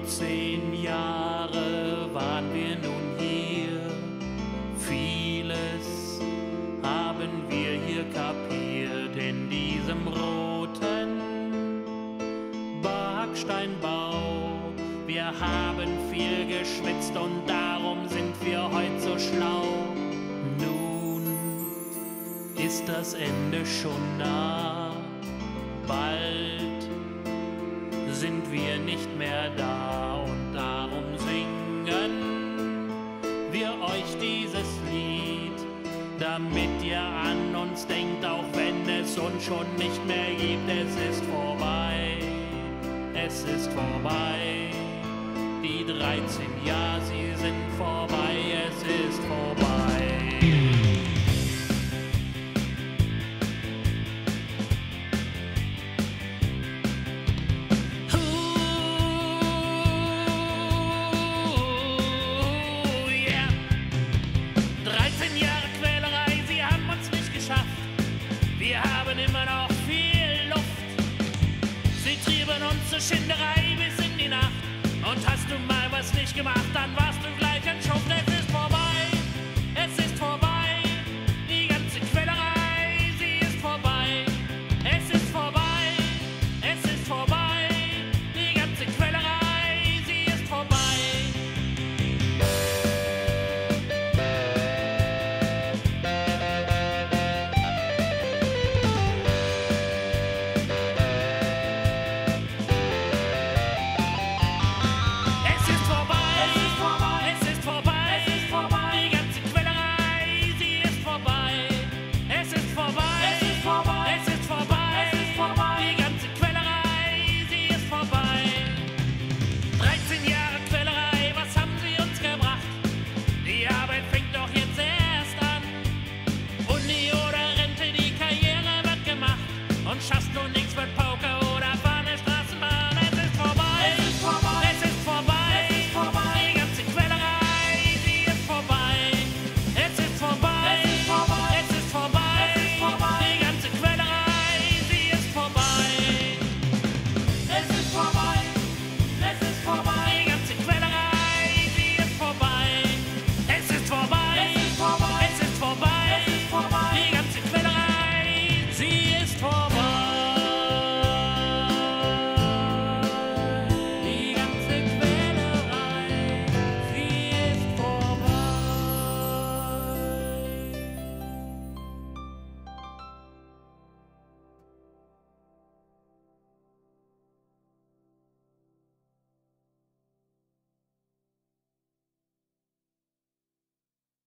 19 Jahre waren wir nun hier. Vieles haben wir hier kapiert in diesem roten Backsteinbau. Wir haben viel geschwitzt und darum sind wir heute so schlau. Nun ist das Ende schon nah. Bald sind wir nicht mehr da und darum singen wir euch dieses Lied, damit ihr an uns denkt, auch wenn es uns schon nicht mehr gibt. Es ist vorbei, es ist vorbei. Die 13 Jahre, sie sind vorbei, es ist vorbei. Yeah. 13 Jahre Quälerei, sie haben uns nicht geschafft. Wir haben immer noch viel Luft. Sie trieben uns zur Schinderei bis in die Nacht. Und hast du mal was nicht gemacht, dann warst du gleich